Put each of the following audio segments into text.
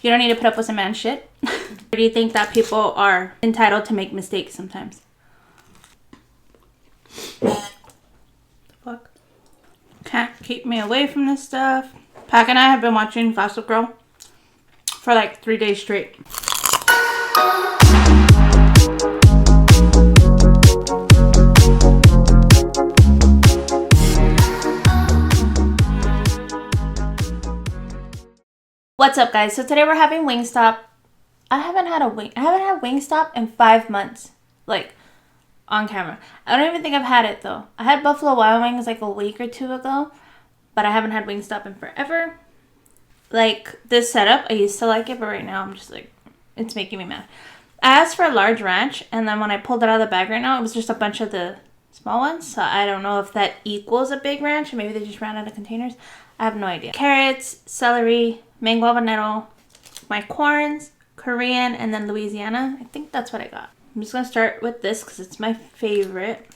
You don't need to put up with some man shit. Or do you think that people are entitled to make mistakes sometimes? Fuck. Can't keep me away from this stuff. Pac and I have been watching Gossip Girl for like 3 days straight. What's up, guys? So today we're having Wingstop. I haven't had Wingstop in 5 months, like on camera. I don't even think I've had it though. I had Buffalo Wild Wings like a week or 2 ago, but I haven't had Wingstop in forever. Like this setup, I used to like it, but right now I'm just like, it's making me mad. I asked for a large ranch, and then when I pulled it out of the bag right now, it was just a bunch of the small ones. So I don't know if that equals a big ranch, or maybe they just ran out of containers. I have no idea. Carrots, celery, mango habanero, my corns, Korean, and then Louisiana. I think that's what I got. I'm just gonna start with this because it's my favorite.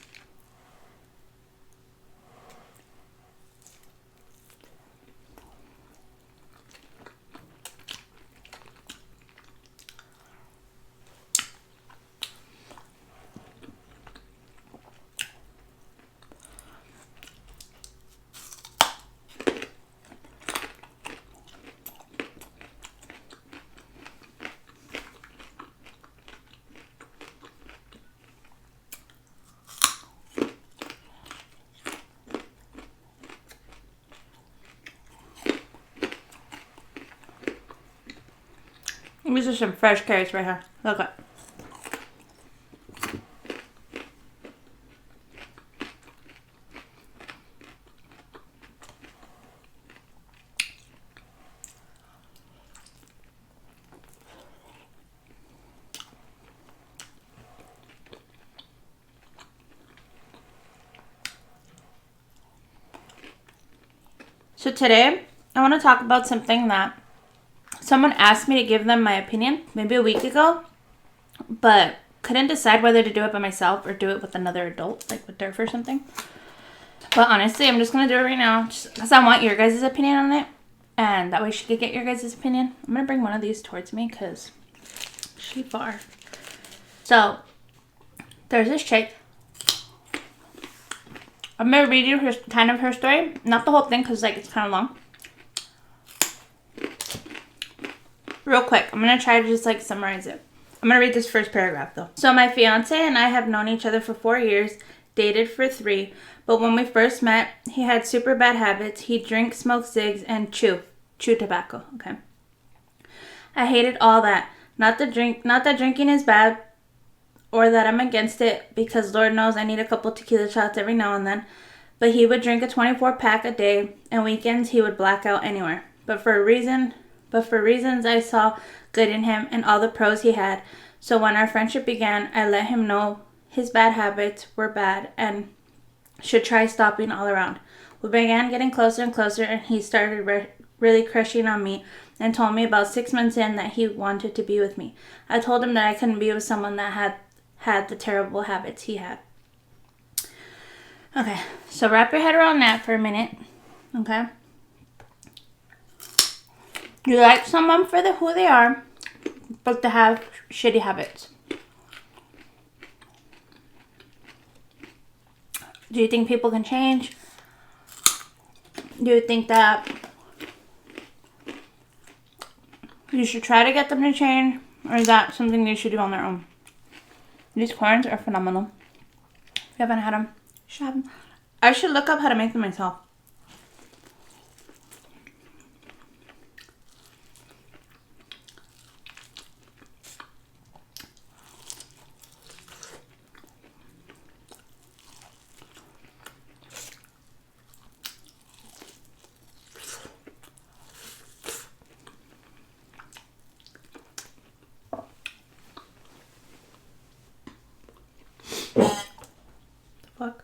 These are some fresh carrots right here. Look at. So today, I want to talk about something that someone asked me to give them my opinion maybe a week ago, but couldn't decide whether to do it by myself or do it with another adult, like with Durf or something. But honestly, I'm just going to do it right now just because I want your guys' opinion on it. And that way she could get your guys' opinion. I'm going to bring one of these towards me because she's far. So, there's this chick. I'm going to read you her story. Not the whole thing because like it's kind of long. Real quick, I'm going to try to just like summarize it. I'm going to read this first paragraph though. So my fiance and I have known each other for 4 years, dated for 3, but when we first met, he had super bad habits. He'd drink, smoke cigs, and chew tobacco, okay? I hated all that. Not that drinking is bad or that I'm against it, because Lord knows I need a couple tequila shots every now and then, but he would drink a 24 pack a day, and weekends he would black out anywhere. But for reasons I saw good in him and all the pros he had. So when our friendship began, I let him know his bad habits were bad and should try stopping all around. We began getting closer and closer, and he started really crushing on me and told me about 6 months in that he wanted to be with me. I told him that I couldn't be with someone that had the terrible habits he had. Okay, so wrap your head around that for a minute, okay? You like someone for who they are, but they have shitty habits. Do you think people can change? Do you think that you should try to get them to change? Or is that something they should do on their own? These corns are phenomenal. If you haven't had them, you should have them. I should look up how to make them myself. Fuck.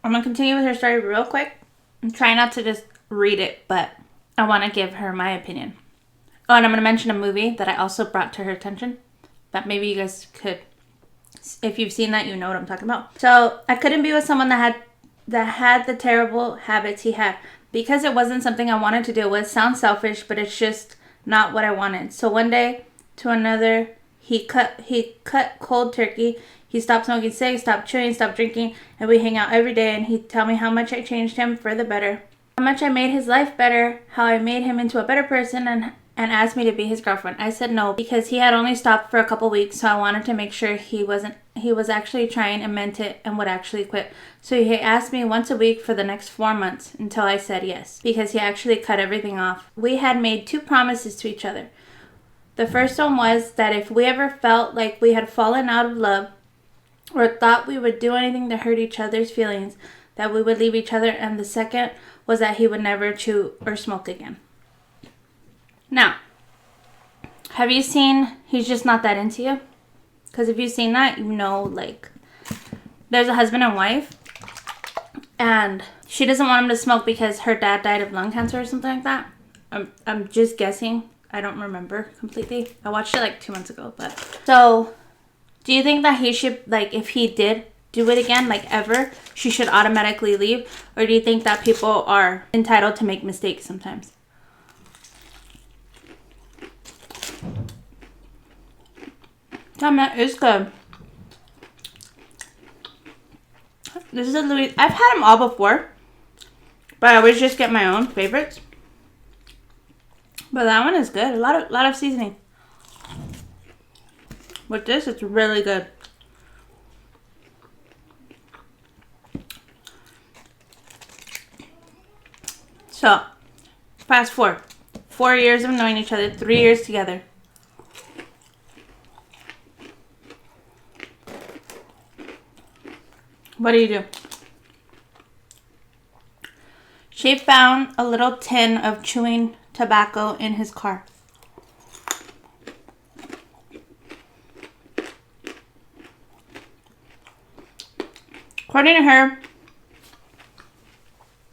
I'm gonna continue with her story real quick. I'm trying not to just read it, but I want to give her my opinion. Oh, and I'm gonna mention a movie that I also brought to her attention that maybe you guys could, if you've seen that, you know what I'm talking about. So I couldn't be with someone that had the terrible habits he had. because it wasn't something I wanted to deal with. Sounds selfish, but it's just not what I wanted. So one day to another, he cut cold turkey. He stopped smoking cigs, stopped chewing, stopped drinking, and we hang out every day, and he'd tell me how much I changed him for the better, how much I made his life better, how I made him into a better person, and asked me to be his girlfriend. I said no because he had only stopped for a couple weeks, so I wanted to make sure he was actually trying and meant it and would actually quit. So he asked me once a week for the next 4 months until I said yes, because he actually cut everything off. We had made 2 promises to each other. The first one was that if we ever felt like we had fallen out of love or thought we would do anything to hurt each other's feelings, that we would leave each other, and the second was that he would never chew or smoke again. Now, have you seen He's Just Not That Into You? Because if you've seen that, you know, like, there's a husband and wife, and she doesn't want him to smoke because her dad died of lung cancer or something like that. I'm just guessing. I don't remember completely. I watched it like 2 months ago, but... So, do you think that he should, like, if he did do it again, like, ever, she should automatically leave? Or do you think that people are entitled to make mistakes sometimes? Damn, that is good. This is a Louis. I've had them all before, but I always just get my own favorites. But that one is good. A lot of seasoning. With this, it's really good. So, fast forward. 4 years of knowing each other, 3 years together. What do? She found a little tin of chewing tobacco in his car. According to her,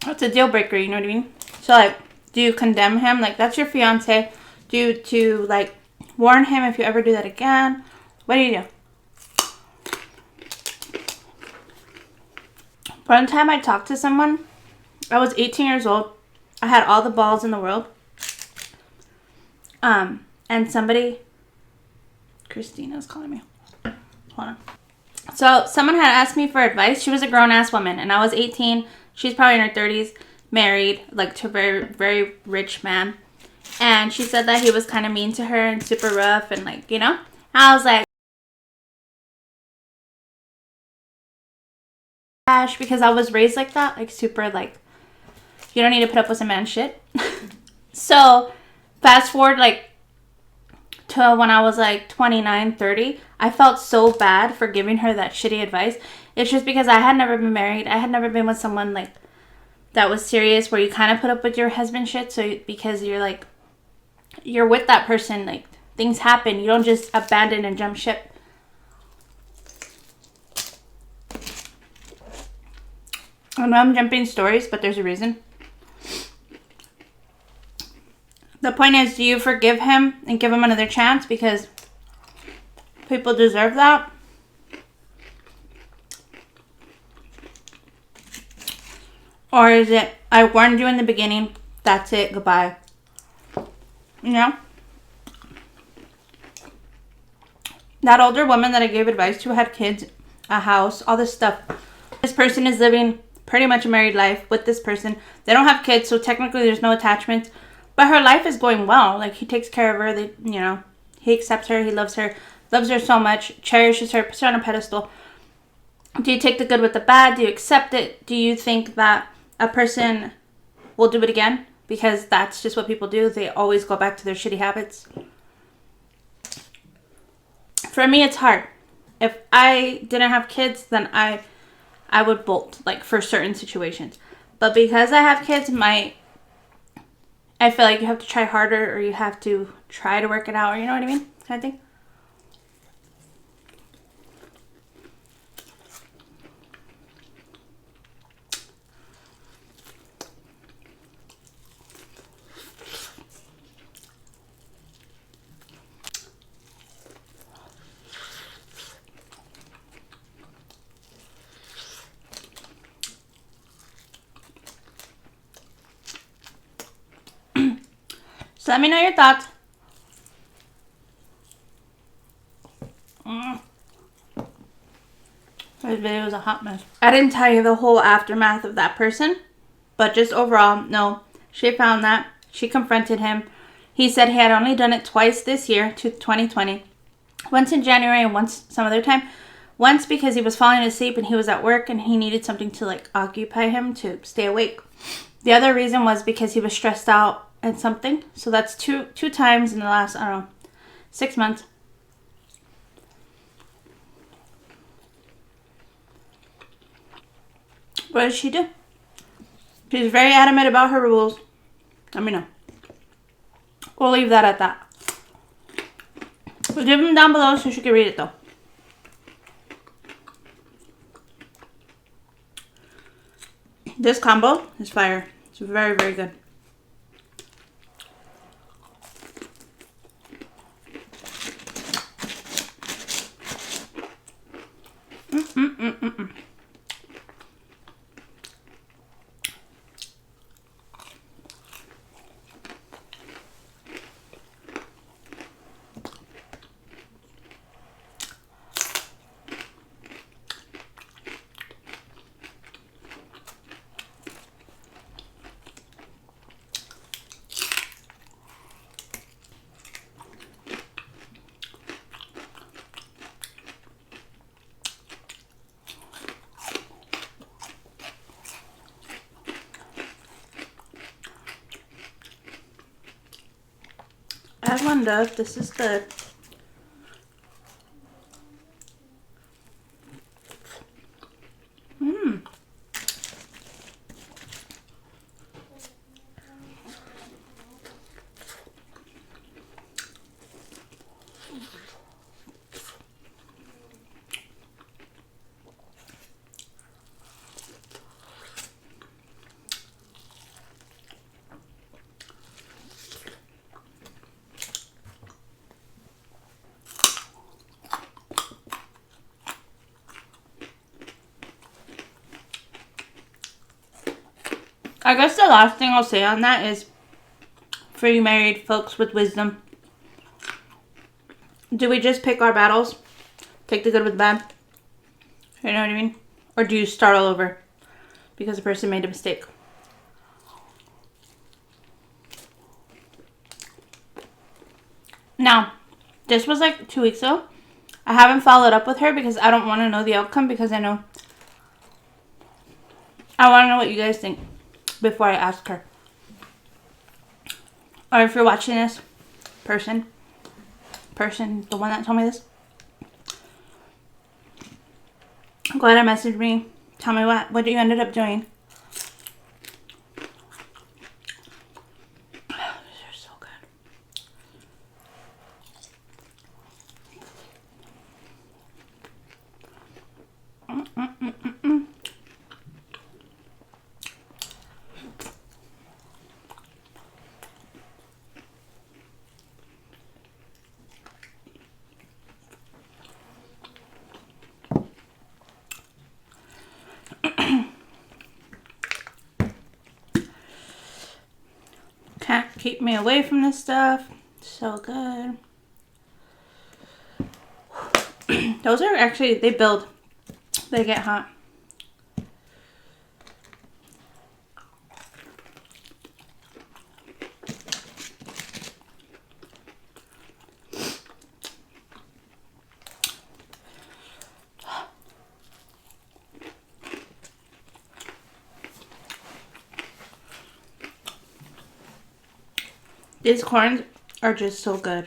it's a deal breaker, you know what I mean? So, like, do you condemn him? Like, that's your fiance. Do you, like, warn him if you ever do that again? What do you do? One time I talked to someone, I was 18 years old. I had all the balls in the world. And somebody, Christina's calling me. Hold on. So someone had asked me for advice. She was a grown-ass woman, and I was 18. She's probably in her 30s, married, like, to a very, very rich man. And she said that he was kind of mean to her and super rough and, like, you know. I was like, because I was raised like that, like, super, like, you don't need to put up with some man shit. So fast forward, like, to when I was like 29, 30, I felt so bad for giving her that shitty advice. It's just because I had never been married. I had never been with someone, like, that was serious, where you kind of put up with your husband shit. So because you're, like, you're with that person, like, things happen. You don't just abandon and jump ship. I know I'm jumping stories, but there's a reason. The point is, do you forgive him and give him another chance? Because people deserve that. Or is it, I warned you in the beginning, that's it, goodbye. You know? That older woman that I gave advice to had kids, a house, all this stuff. This person is living pretty much a married life with this person. They don't have kids, so technically there's no attachment. But her life is going well. Like, he takes care of her. They, you know, he accepts her. He loves her so much, cherishes her, puts her on a pedestal. Do you take the good with the bad? Do you accept it? Do you think that a person will do it again? Because that's just what people do. They always go back to their shitty habits. For me, it's hard. If I didn't have kids, then I would bolt, like, for certain situations. But because I have kids, I feel like you have to try harder, or you have to try to work it out, or you know what I mean? Kind of thing. So let me know your thoughts. This video was a hot mess. I didn't tell you the whole aftermath of that person, but just overall, no. She found that. She confronted him. He said he had only done it twice this year, to 2020. Once in January and once some other time. Once because he was falling asleep and he was at work and he needed something to like occupy him to stay awake. The other reason was because he was stressed out at something. So that's two times in the last, I don't know, 6 months. What did she do? She's very adamant about her rules. Let me know. We'll leave that at that. We'll give them down below so she can read it though. This combo is fire. It's very, very good. I wonder if this is good. I guess the last thing I'll say on that is, for you married folks with wisdom, do we just pick our battles? Take the good with the bad? You know what I mean? Or do you start all over because the person made a mistake? Now, this was like 2 weeks ago. I haven't followed up with her because I don't want to know the outcome, because I want to know what you guys think before I ask her. Or if you're watching this, person, the one that told me this, go ahead and message me. Tell me what you ended up doing. These are so good. Can't keep me away from this stuff. So good. Those are actually, they build. They get hot. These corns are just so good.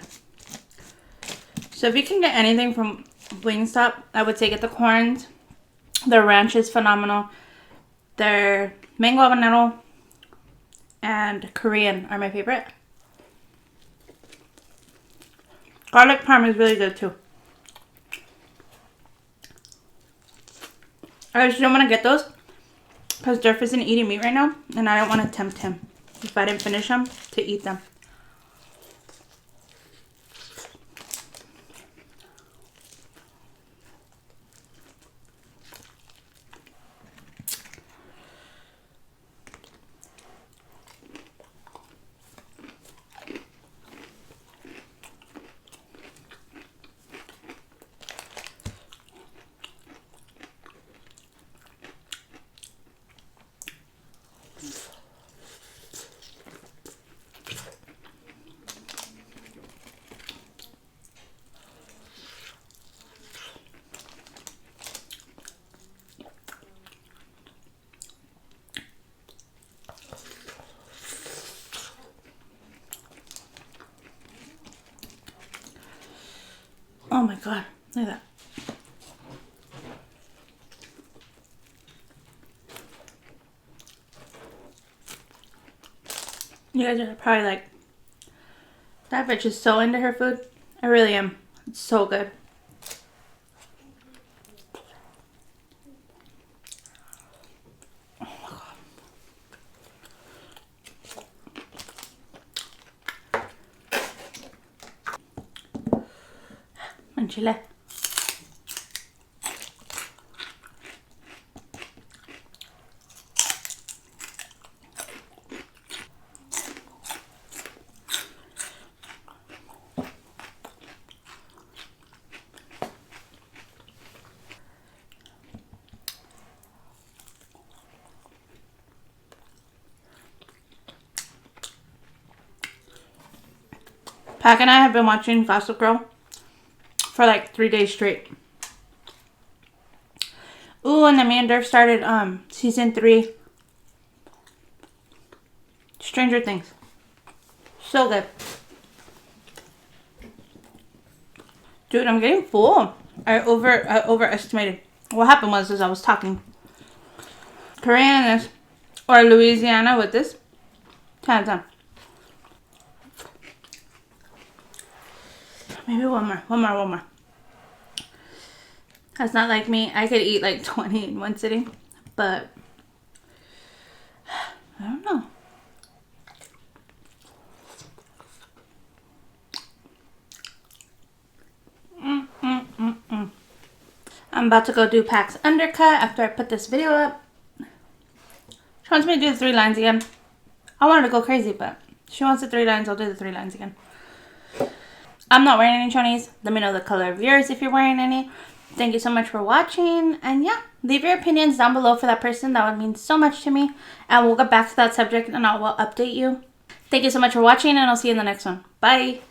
So if you can get anything from Wingstop, I would say get the corns. Their ranch is phenomenal. Their mango habanero and Korean are my favorite. Garlic parm is really good too. I just don't want to get those because Durf isn't eating meat right now, and I don't want to tempt him, if I didn't finish them, to eat them. Oh my god. Look at that. You guys are probably like, that bitch is so into her food. I really am. It's so good. Chile. Pac and I have been watching Gossip Girl for like 3 days straight. Ooh, and then me and Durf started season 3. Stranger Things. So good. Dude, I'm getting full. I overestimated. What happened was I was talking Korean in this or Louisiana with this. 10 out of 10. Maybe one more. That's not like me. I could eat like 20 in one sitting, but I don't know. I'm about to go do Pac's undercut after I put this video up. She wants me to do the 3 lines again. I wanted to go crazy, but she wants the 3 lines. I'll do the 3 lines again. I'm not wearing any chonies. Let me know the color of yours if you're wearing any. Thank you so much for watching. And yeah, leave your opinions down below for that person. That would mean so much to me. And we'll get back to that subject and I will update you. Thank you so much for watching and I'll see you in the next one. Bye.